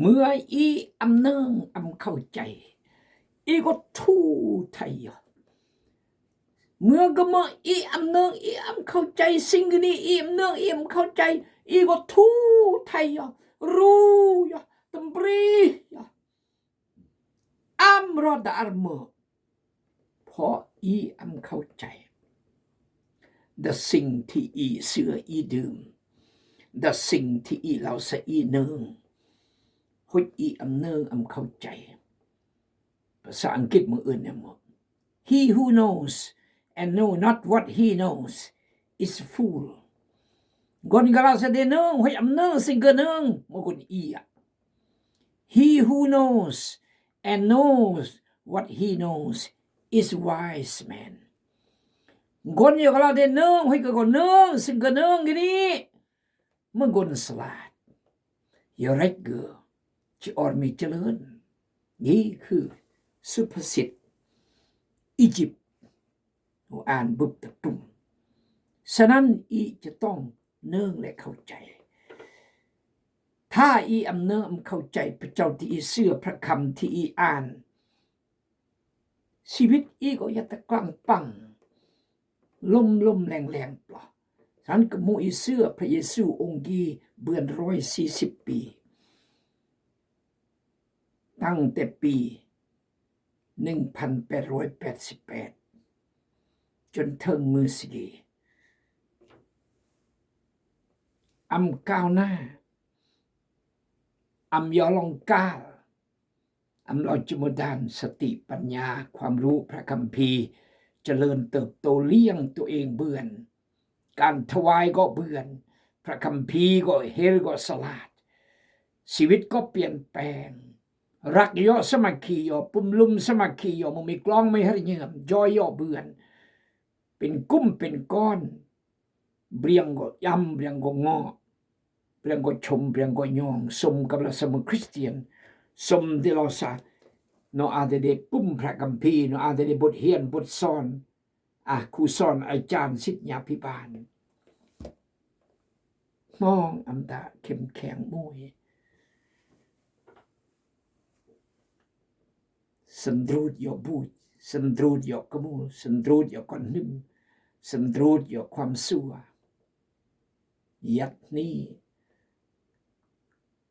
เมื่ออีอำเนิงอำเข้าใจอีก็ทูไทยเมื่อก็เมื่ออีอำเนิงอีอำเข้าใจสิ่งนี้อีอำเนิงอีอำเข้าใจอีก็ทูไทยรู้ตัมบรีอัมรอดอาร์เมอเพราะอีอำเข้าใจแต่สิ่งที่อีเสืออีดื่มแต่สิ่งที่อีเราสะอีเนืองหุดอีอำเนิงอำเข้าใจภาษาอังกฤษมืออื่นเนี่ยมั้ง He who knows and know not what he knows is fool คนกระสันเนืองหุดอำเนิงสิ่งกระเนืองมันคนอีอะ He who knows and knows what he knows is wise man คนอยู่กับเราเดินเนืองให้กับคนเนืองสิ่งกระเนืองกันนี้มันคนสลาดอย่าไรเกือที่ออร์มีเจริญนี่คือสุภาษิตอียิปต์อ่านบุบตะตุ่มฉะนั้นอีจะต้องเนื่องและเข้าใจถ้าอีอำเนื่องเข้าใจพระเจ้าที่อีเชื่อพระคำที่อีอ่านชีวิตอีก็จะตะกลังปังลมแรงปล่อฉันก็มูอีเชื่อพระเยซูองค์กีเบือน140 ปีตั้งแต่ปี1888จนถึงมือสีอำก้าวหน้าอำยอลองก้าอำเราจมุดานสติปัญญาความรู้พระคัมภีร์เจริญเติบโตเลี้ยงตัวเองเบือนการถวายก็เบือนพระคัมภีร์ก็เฮลก็สลาดชีวิตก็เปลี่ยนแปลงรักย่อสมัคคีย่อปุ่มลุมสมัคคีย่อมึงมีกล้องไม่ให้เงียบย่อยย่อเบือนเป็นกุ้มเป็นก้อนเบียงก็ยำเบียงก็งอเบียงก็ชมเบียงก็ยองสมกับเราสมคริสเตียนสมที่เราสาเนาะอาจจะได้ปุ่มพระคัมภีร์เนาะอาจจะได้บทเรียนบทสอนครูสอนอาจารย์ศิษยาภิบาลมองอำตาเข้มแข็งมวยสันรูดยอบูดสันรูดยอกมูสันรูดยอก่อนนึ่มสันรูดยอความสัวยัดนี้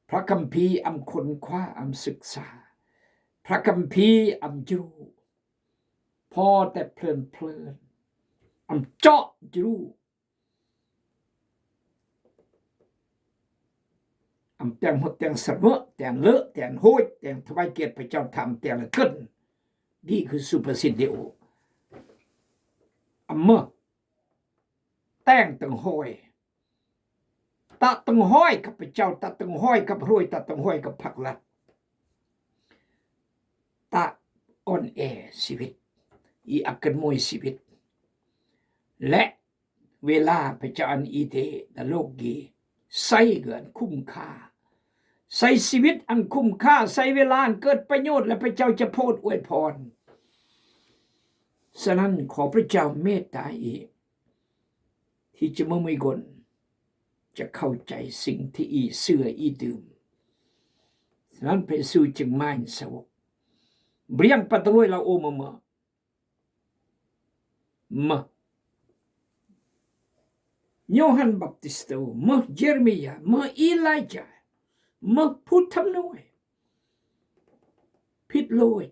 พระคัมภีร์อำค้นคว้าอำศึกษาพระคัมภีร์อำอยู่พอแต่เพลินอำเจาะอยู่อำแต่งหดแต่งเสมอแต่งเลอะแต่งโหยแต่งถวายเกียรติพระเจ้าทำแต่ละขึ้นนี่คือสุภาษิตเดียวอำเมื่อแต่งตึงโหยตะตึงห้อยกับพระเจ้าตะตึงห้อยกับรวยตะตึงห้อยกับผักลัดตะอ่อนแอชีวิตอีอักกันมวยชีวิตและเวลาพระเจ้าอันอีเทในโลกกีใส่เกินคุ้มค่าใส่ชีวิตอันคุ้มค่าใส่เวลาเกิดประโยชน์และพระเจ้าจะโพดอวยพรฉะนั้นขอพระเจ้าเมตตาอีที่จะไม่กลจะเข้าใจสิ่งที่อีเสื่ออีดื่มฉะนั้นพระเยซูจึงมาในสวกเบียงปัตรวยเราโอมาโยฮันบัพติสต์มาเยเรมียามาอีไลจามาพูดทำนวยผิดเลย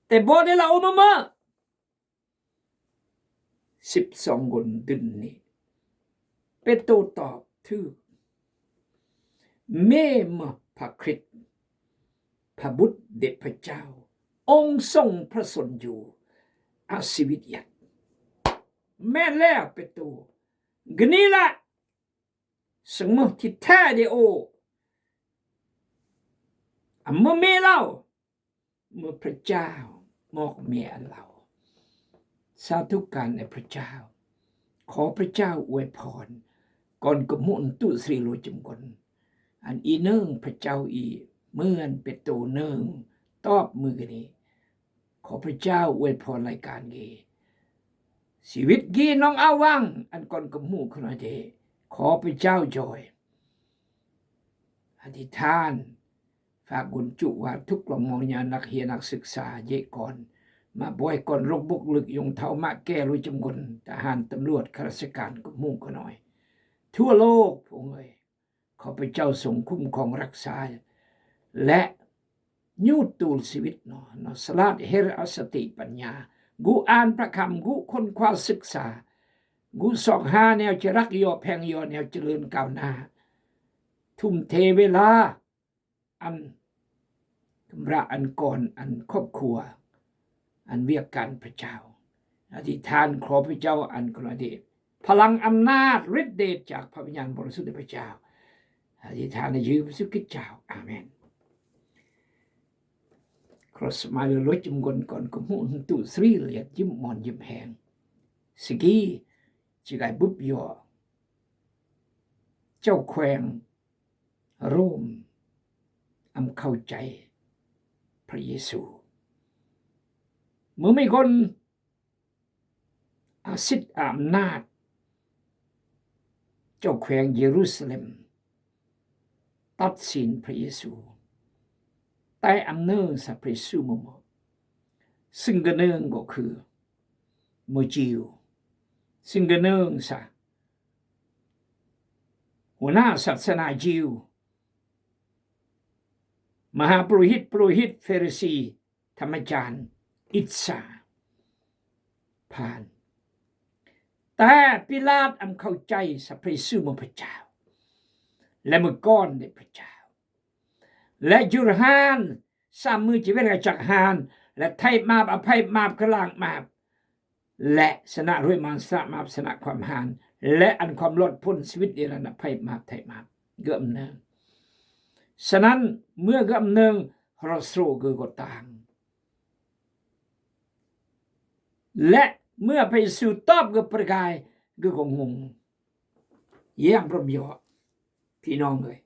แต่บอกได้เราโอมา12 คนดินนี้เปโตรตอบถือเมื่อพระคริสต์พระบุตรเด็จพระเจ้าองค์ทรงพระชนอยู่อาชีวิตยัดแม่แล้วเปโตรกนี่ละสมมติที่แท้เดียวเมื่อเมื่อเราเมื่อพระเจ้ามอกเมียเราสาธุการในพระเจ้าขอพระเจ้าอวยพรก่อนกมุนตุสรีโลจมกลอันอีเนื่องพระเจ้าอีเมื่อนเป็ดโตเนื่องตอบมือกันนี้ขอพระเจ้าอวยพรรายการกีชีวิตกีน้องอาวังอันก่อนกมูขนาดเดขอพระเจ้าจอย อธิษฐานฝากกุญจุว่าทุกกลมองญานักเรียนนักศึกษาเยก่อนมาบ่อยก่อนรบบุกลึกยงเท่ามาแก้ลุยจำกนทหารตำรวจข้าราชการก็มุ่งก็หน่อยทั่วโลกพวกเอ้ยขอพระเจ้าทรงคุ้มครองรักษาและยูตูลชีวิตเนาะสลาดเฮรอสติปัญญากูอ่านพระคำกูค้นคว้าศึกษากูสอกหาแนวจะรักยอแพงยอแนวเจริญก้าวหน้าทุ่มเทเวลาอันกำระอันก่อนอันครอบครัวอันเวียกการพระเจ้าอธิษฐานขอพระเจ้าอันกระเดชพลังอำนาจฤทธิ์เดชจากพระวิญญาณบริสุทธิ์พระเจ้าอธิษฐานในชื่อพระสุกิจเจ้าอาเมนครอสมาเลลอยจมกนก่อนก็มุ่งตุสรีเลียดยิ้มมอนยิ้มแหงสกีจิกายบุบยอเจ้าแขวงโรมอำเข้าใจพระเยซูเมื่อไม่คนอาสิทธิ์อำนาจเจ้าแขวงเยรูซาเล็มตัดสินพระเยซูแต่อำเนินสัพพสูมมซึ่งกระเนิงก็คือโมจิวซึ่งกระเนิงซะหัวหน้าศาสนาจิวมหาปุโรหิตเฟริสีธรรมจารย์อิสาผ่านแต่ปิลาตอำเข้าใจสัพพสูมพระเจ้าและเมื่อก่อนได้พระเจ้าและยุรหานสามมือจะเป็นจากหานและไทยมาบอภัยมาบกลางมาบและสนะรวยมานสนะมาบสนะความหานและอันความลดพ้นชีวิตเดรันภัยมาบไทยมาบเกือบเนืองฉะนั้นเมื่อเกือบเนืองเราสู้เกือบต่างและเมื่อไปสู่ตอบกับประกายก็คงงงเยี่ยมพระมิโยพี่น้องเลย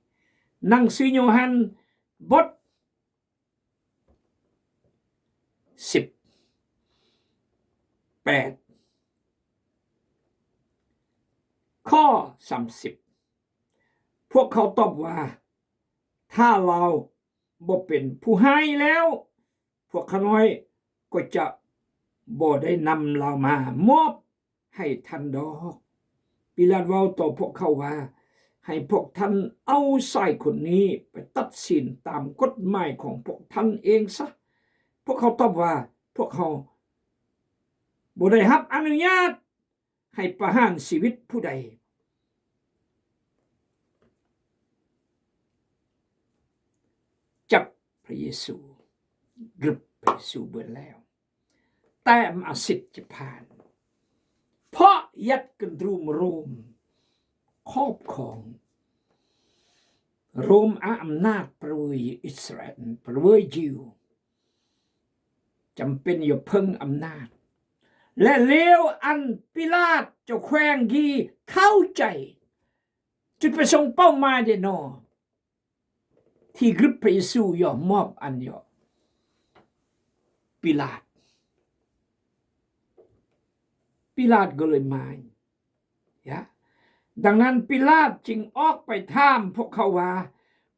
หนังสือโยฮันบท18ข้อ30พวกเขาตอบว่าถ้าเราบ่เป็นผู้ให้แล้วพวกขน้อยก็จะบ่ได้นำเรามามอบให้ท่านดอกปิลาตเว้าต่อพวกเขาว่าให้พวกท่านเอาชายคนนี้ไปตัดสินตามกฎหมายของพวกท่านเองซะพวกเขาตอบว่าพวกเขาบ่ได้รับอนุญาตให้ประหารชีวิตผู้ใดจับพระเยซูกรึบพระเยซูเบิดแล้วแต่มาสิทธิ์จะผ่านเพราะยัดกันรุมโรมครอบของโรมอำนาจประเวยอิสราเอลประเวยยิวจำเป็นอย่าเพิ่งอำนาจและเลวอันปิลาตเจ้าแขวงกีเข้าใจจุดประสงค์เป้าหมายเดนอที่กรึบพระเยซูยอมมอบอันยอปิลาตก็เลยมาดังนั้นปิลาตจึงออกไปถามพวกเขาว่า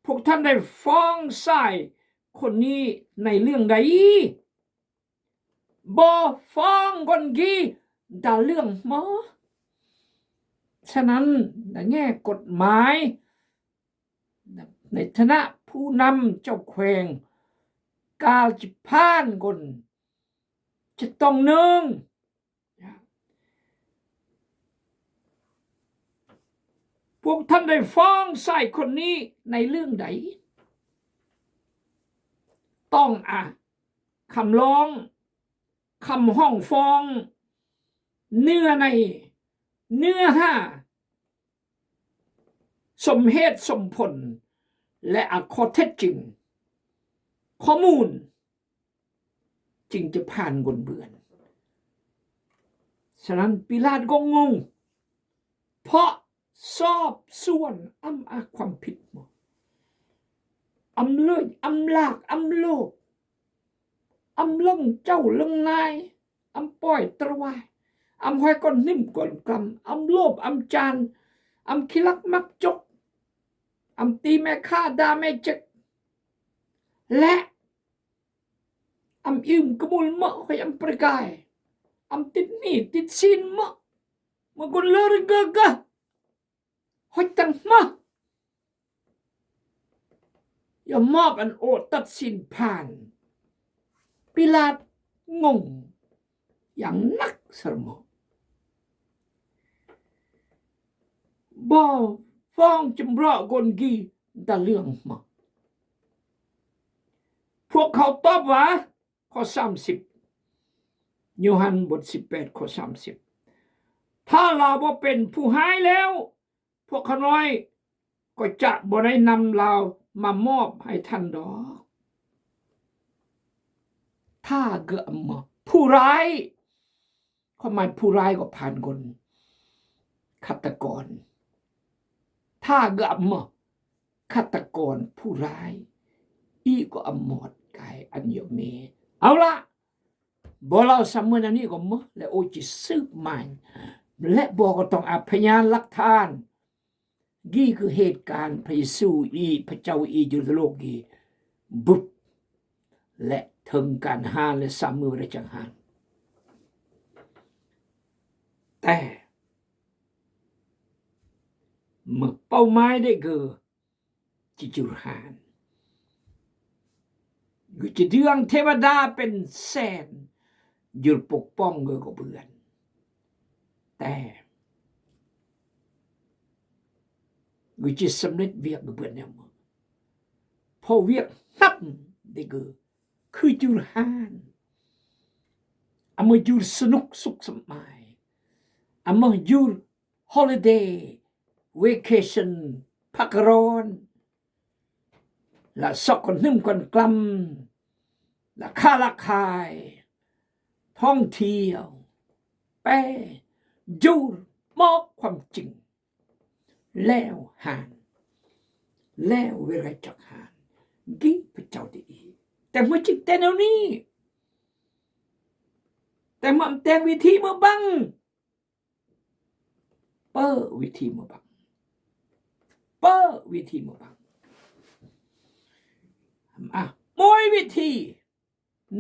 พวกท่านได้ฟ้องชายคนนี้ในเรื่องใดบ่ฟ้องคนกี้แต่เรื่องหมอฉะนั้นในแง่กฎหมายในฐานะผู้นำเจ้าแขวงกาลจิพานคนจะต้องหนึ่งพวกท่านได้ฟ้องชายคนนี้ในเรื่องใดต้องคำร้องคำห้องฟ้องเนื้อหาสมเหตุสมผลและข้อเท็จจริงข้อมูลจึงจะผ่านบนเบือนฉะนั้นปิลาตก็งงเพราะสอบส่วนความผิดหมดเลยลากโลกเรื่องเจ้าเรื่องนายปล่อยตระวายห้อยก้อนนิ่มก้อนกำโลภจานคิลักมักจก ตีแม่ข้าดาแม่จึกและอิ่มกมุลมะให้ประกายติดนี่ติดสินมะกุลเลรกะกะให้ตั้งมะอย่ามอบอันโอตัดสินผ่านปิลาตงงอย่างนักสมองบ่ฟ้องจำรอกนกีตะเรื่องมาพวกเขาตอบว่าข้อ30ยูฮันบท18ข้อ30ถ้าเราบ่เป็นผู้หายแล้วพวกขน้อยก็จะบ่ได้นำเรามามอบให้ท่านดอกถ้าเกิดมาผู้ร้ายความหมายผู้ร้ายก็ผ่านคนฆาตกรถ้าเกิดมาฆาตกรผู้ร้ายอีก็อมอดกายอันยเมเอาละบ่เราสำเมื่อนี้ก็มะและโอจิสืบใหม่และบอกก็ต้องพยานหลักฐานนี่คือเหตุการณ์พระเยซูพระเจ้าอยู่ในโลกนี้บุบและถึงการหาและสามมือระจังหันแต่เมื่อเป้าหมายได้เกิดจิจุรหานกุจิเดืองเทวดาเป็นแสนหยุดปกป้องเงก็เบื่อนแต่กุจิสำเร็จเวียกก็เบื่อนเนี่ยมั้งพอเวียกนับได้เกิดคือจุรหานมาอยู่สนุกสุขสบายมาอยู่ holiday vacation พักร้อนและสอกคนนึ่มคนกลำและค่าราคายท่องเที่ยวแปยูมอกความจริงแล้วหานแล้วเวลาจักหานกี่พระเจ้าดีแต่เมื่อจิตแต่แนวนี้แต่มันแต่วิธีมาบังเป้อวิธีมาบังเป้อวิธีมาบังมวยวิธี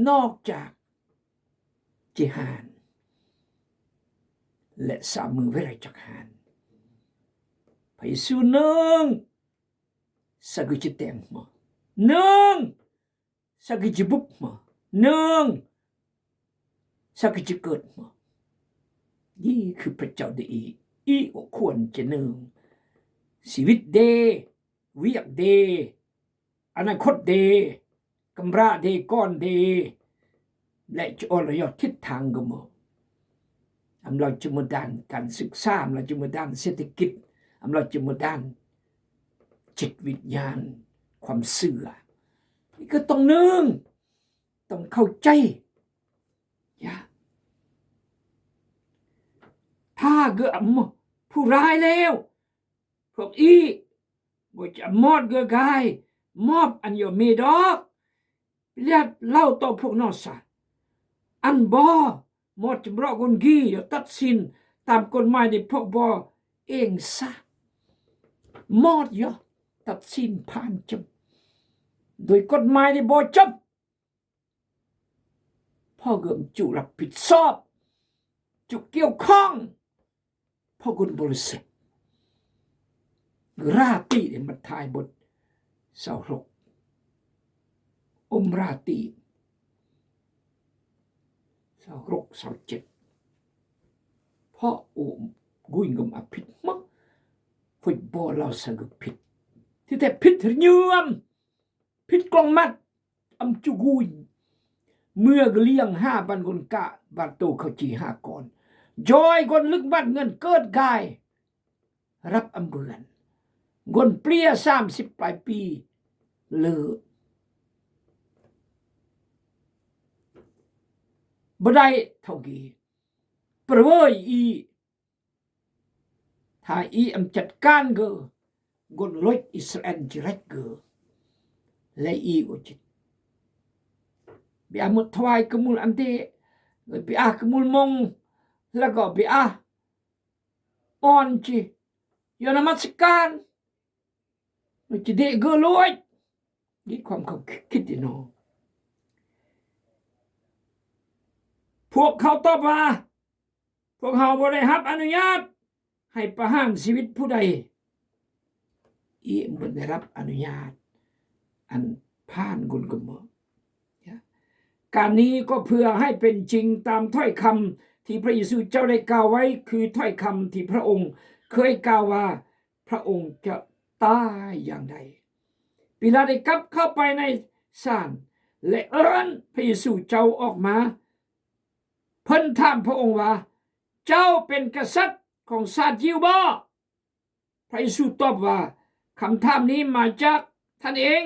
นอกจากจิหานและสามมือเวลาจักหานไปสู่หนึ่งสักจิตเต็มมาหนึ่งสักจิบุบมาหนึ่งสักจิเกิดมานี่คือพระเจ้าดีก็ควรจะหนึ่งชีวิตเดเวียกเดอนาคตเดกำราเดก้อนเดและจะอรยอดทิศทางก็มเราจะมาด้านการศึกษาเราจะมาด้านเศรษฐกิจเราจะมาด้านจิตวิญญาณความเสื่อนี่ก็ต้องหนึ่งต้องเข้าใจถ้าเกิดผู้ร้ายแล้วพวกบ่จะมอดเกกายมอบอันโยเมดอกเรียกเล่าต่อพวกนอสอันบ่มอดจำรอกคนกี้อย่าตัดสินตามกฎหมายในพวกบ่เองซะมอดอย่าตัดสินผ่านจำโดยกฎหมายในบ่จำพ่อเกิมจุรับผิดชอบจุเกี่ยวข้องพ่อคุณบริสุทธิ์ราตีเนี่ยมันทายบทเสาหกราตีเสาหกเสาเจ็ดพ่อกุยงมอภิษมั้งฟุตบอลเราสกุผิดที่แต่ผิดถึงยืมผิดกลองมัดจุกุยเมื่อเลี้ยง5,000คนกะบาโตเขาจี5ก่อนจอยคนลึกบัดเงินเกิดกายรับเบือนเงินเปรี้ย30 ปลายปีเลือบ่ได้เท่ากี้ประเวยถ้าจัดการเกกนลอยอิสราเอลจิรักเกและก็จิตเบียมุทวายกมูลอันเตเบียกมูลมงแล้วก็เบียอ่อนจียนมัสการ มันจะเด็กก็รวยนี่ความเขาคิดดิโนพวกเขาตอบว่าพวกเขาบ่ได้รับอนุญาตให้ประหารชีวิตผู้ใดอีบ่ได้รับอนุญาตอันผ่านกุลกมการนี้ก็เพื่อให้เป็นจริงตามถ้อยคำที่พระเยซูเจ้าได้กล่าวไว้คือถ้อยคำที่พระองค์เคยกล่าวว่าพระองค์จะตายอย่างใดปิลาตได้กลับเข้าไปในศาลและเอิ้นพระเยซูเจ้าออกมาเพิ่นถามพระองค์ว่าเจ้าเป็นกษัตริย์ของชาติยิวบ่พระเยซูตอบว่าคำถามนี้มาจากท่านเอง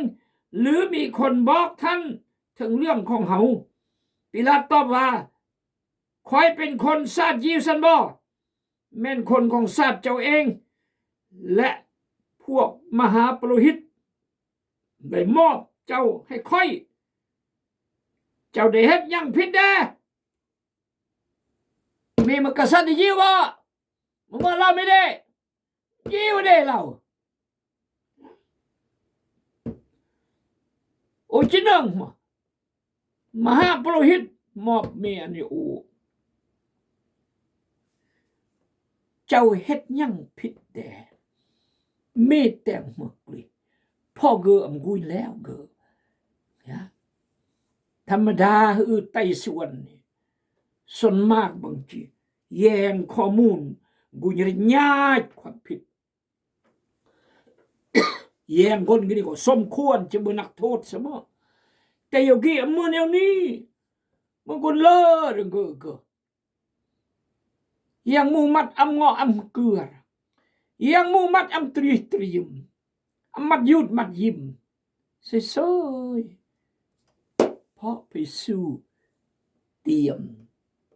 หรือมีคนบอกท่านถึงเรื่องของเขาปิลาตตอบว่าคอยเป็นคนชาติยิวซันบ่แม่นคนของชาติเจ้าเองและพวกมหาปุโรหิตได้มอบเจ้าให้ค่อยเจ้าได้เฮ็ดหยังผิดแด่มีมากษัตริย์ยิวบ่มึงว่าเราไม่ได้ยิวได้เราโอ้จินังมหาปุโรหิตมอบเมียนี่โอเจ้าเฮ็ดหยังผิดแด่เมตแต่งหมกเลยพ่อเกออำกุยแล้วเกอธรรมดาไต่ส่วนนี่ส่วนมากบางทีแย่งข้อมูลกุยญาติความผิดแย่งคนก็นี่ก็สมควรจะเป็นนักโทษเสมอแต่อยู่กี่อำมือแนวนี้มันก็เลิศเกอยังมูมัดอำงออำเกลือยังมูมัดอำตรียมอำมัดยุดมัดยิมเสยเพราะไปสู้เตรียม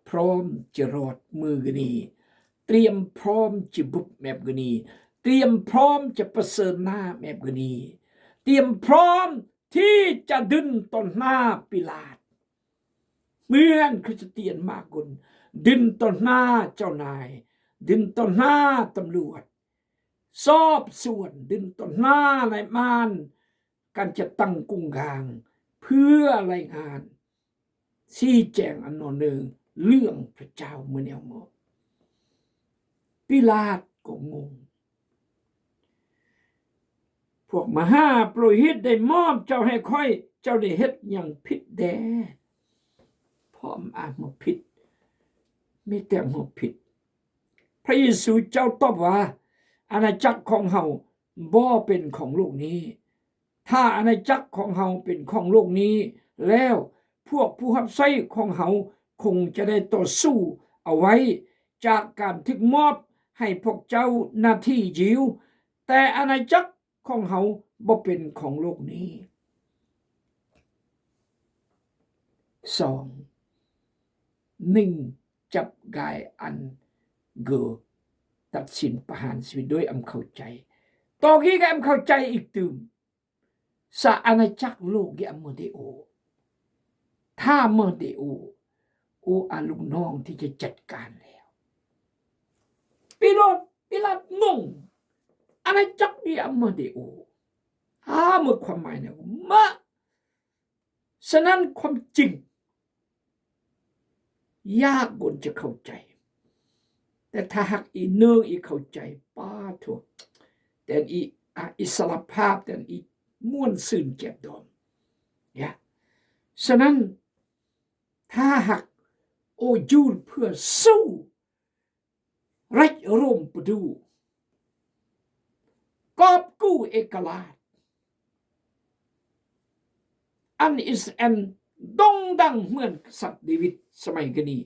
พร้อมจะรอดมือกันนี้เตรียมพร้อมจะบุกแมบกันนี้เตรียมพร้อมจะประเสริฐหน้าแมบกันนี้เตรียมพร้อมที่จะดึงต้นหน้าปิลาตเหมือนคริสเตียนมากคนดึงต้นหน้าเจ้านายดึงต้นหน้าตำรวจสอบส่วนดึงต้นหน้านายมารการจะตั้งกุ้งกลางเพื่อรายงานชี้แจงอันหนึ่งเรื่องพระเจ้าเมื่อแนวมอบปิลาตก็งงพวกมหาปุโรหิตได้มอบเจ้าให้ค่อยเจ้าได้เฮ็ดอย่างผิดแด่พร้อมอ้างว่าผิดไม่แต่ว่าผิดพระเยซูเจ้าตอบว่าอาณาจักรของเฮาบ่เป็นของโลกนี้ถ้าอาณาจักรของเฮาเป็นของโลกนี้แล้วพวกผู้รับใช้ของเฮาคงจะได้ต่อสู้เอาไว้จากการทึกมอบให้พวกเจ้าหน้าที่ยิวแต่อาณาจักรของเฮาบ่เป็นของโลกนี้1จับกายอันเกอตัดสินประหารชีวิตด้วยอำเข้าใจต่อกี้ก็อำเข้าใจอีกตึมสะอาณาจักรโลกยามเดโอถ้าเมเดโออาลูกน้องที่จะจัดการแล้วปิลาตงงอาณาจักรยามเดโอหมดความหมายเนี่ยมาฉะนั้นความจริงยากคนจะเข้าใจแต่ถ้าหากอีเนืองอีเข้าใจป้าถูกแต่อิสระภาพแต่อีม่วนซื่นเก็บดอมฉะนั้นถ้าหากยูนเพื่อสู้รัฐโรมประดูกอบกู้เอกราชอันอิสแอนดงดังเหมือนสัตว์เดวิดสมัยกันนี้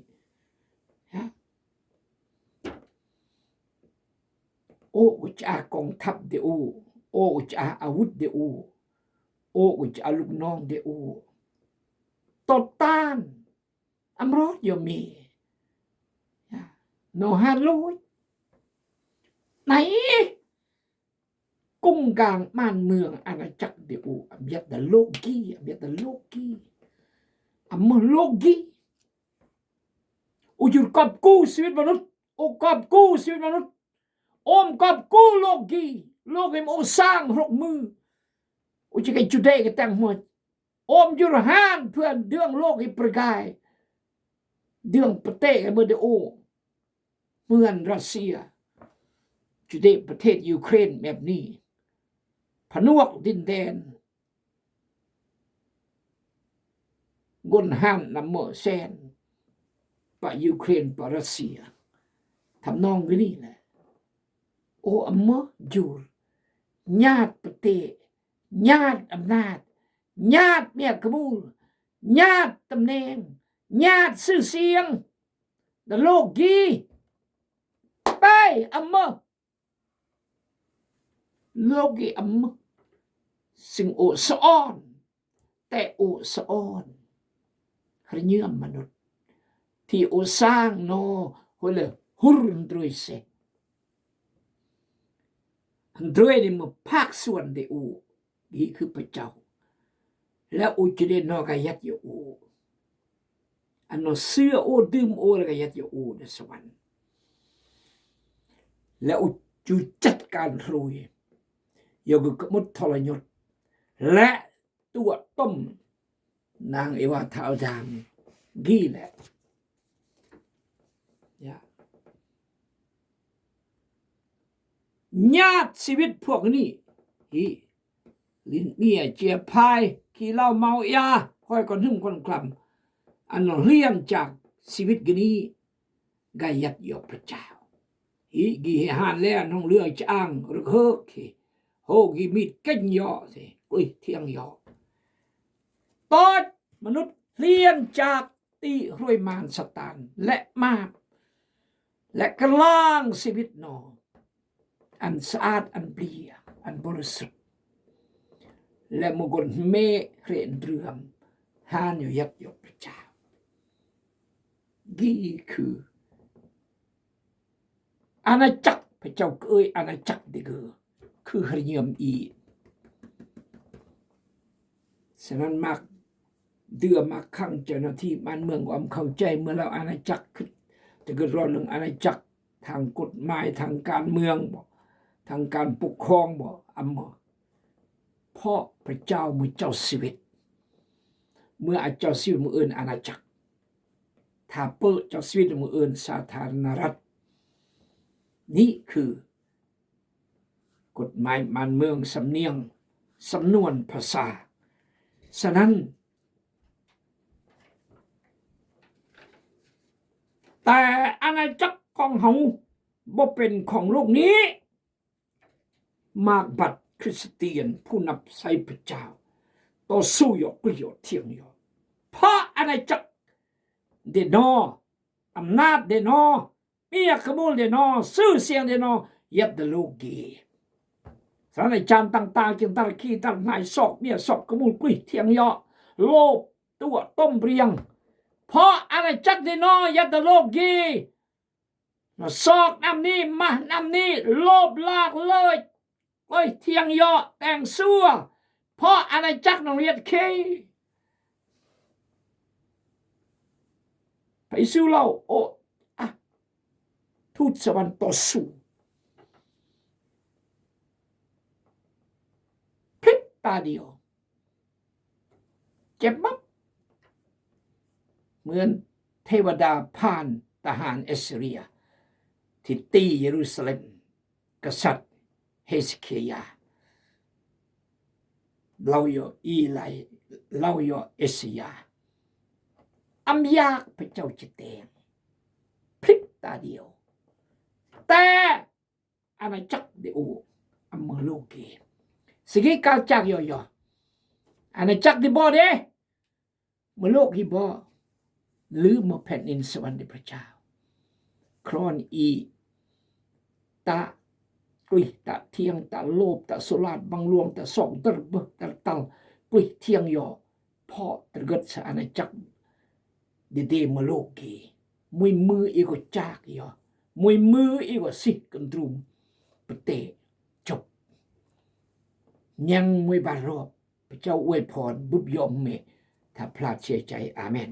อุจากองทัพเดอุจาอาวุธเดอุจาลูกน้องเดต่อต้านอำรอดยมีโนฮาลุยไหนกุ้งกลางม่านเมืองอาณาจักรเดอำยัดโลกีอำยัดโลกีอำมือโลกีอยู่กับกู้ชีวิตมนุษย์กับกู้ชีวิตมนุษย์กอบกู้โลกีโลกเอ็มสร้างรกมือ อุจจาระจุดได้ก็ตั้งหมดอมยุรหานเพื่อนเรื่องโลกให้ประกายเรื่องประเทศเมื่อเดโอเมืองรัสเซียจุดได้ประเทศยูเครนแบบนี้ผนวกดินแดนกนห้ามนำเมอแซนปะยูเครนปะรัสเซียทำนองนี้แหละโอ้อำเมอจูรญาติประเทศญาติอำนาจญาติเมียขมูลญาติตำแหน่งญาติชื่อเสียงแต่โลกกีไปอำเมอโลกกีอำเมอสิ่งโอสะอ้อนแต่โอสะอ้อนหรือเยื่อมนุษย์ที่โอสร้างโนหัวเลยหุรนตรวยเสหันตรวยนี่มันภาคส่วนเดอูนี่คือพระเจ้าแล้วอูจะได้นอกายัดอยู่อูอันนเสื้อโอดื่มโอแล้วก็ยัดอยู่อูในสวรรค์แล้วอูจูจัดการรวยยกกมุดทรยศและตัวต้มนางเอวาท้าวดามกี่แหละญาติชีวิตพวกนี้ลิ้นเมียเจียพายขี้เหล้าเมายาค่อยก่อนหึ่มคนคลำอันเลี้ยงจากชีวิตกนี้กายัดยกพระเจ้ากี่หานแล้วน้องเลือจ้างหรือเฮิกโฮกี่มีดเก่งย่อสิกุยเที่ยงย่อตอดมนุษย์เลี้ยงจากตีรวยมารสตานและมากและกล้างชีวิตนออันสะอาดอันเปลี่ยอันบริสุทธิ์และมงคลเมเรียนเรื่องหานอยู่ยักยกพระเจ้านี่คืออาณาจักรพระเจ้าเอ้ยอาณาจักรเด็กคือหริยมอีฉะนั้นมักเดือมาขังเจ้าหน้าที่บ้านเมืองความเข้าใจเมื่อเราอาณาจักรขึ้นจะเกิดร้อนเรื่องอาณาจักรทางกฎหมายทางการเมืองบอกทางการปกครองบอกเพราะพระเจ้ามือเจ้าชีวิตเมื่อเจ้าชีวิตมืออื่นอาณาจักรถ้าเปิดเจ้าชีวิตมืออื่นสาธารณรัฐนี่คือกฎหมายบ้านเมืองสำเนียงสำนวนภาษาฉะนั้นแต่อาณาจักรของเฮาบ่เป็นของโลกนี้มากบัดคริสเตียนผู้นับใส่พระเจ้าต่อสู้ยกประโยชน์เที่ยงยอเพราะอาณาจักรเดนออำนาจเดนอเมียขมูลเดนอชื่อเสียงเดนอยับเดโลกีสารในจานต่างๆจึงตะขี้ตะนายสอบเมียสอบขมูลกุยเที่ยงยอโลภตัวต้มเรียงเพราะอาณาจักรเดนอยับเดโลกีสอกน้ำนี้มาน้ำนี้โลภลากเลยโอ้ยเที่ยงยอแต่งซัวเพราะอาณาจักรนองเรียดเคไปสู้เราโอ้ทูตสวรรค์ต่อสู้พริบตาเดียวเจ็บมับเหมือนเทวดาผ่านทหารเอสเรียที่ตีเยรูซาเล็มกษัตริย์เฮสเคียเล่าโยอีไลเล่าโยเอสยาอำยากพระเจ้าจะแตงพริบตาเดียวแต่อาณาจักรเดโออำเมโลเกสกิกาจักย่ออาณาจักรที่บ่เด้เมื่อโลกที่บ่หรือมาแผ่นดินสวรรค์ในพระเจ้าครอนอีตะกุยตะเทียงตะโลภตะสุราษบังลวงตะส่องตะเบิกตะตัลกุยเทียงย่อพ่อตระเกิดสอาณาจักรเดเมโลเกมวยมืออีกจากย่อมวยมืออีกสิกันตรุมปเตจบยังมวยบารอบพระเจ้าอวยพรบุบยอมเมถ้าพลาดเสียใจอาเมน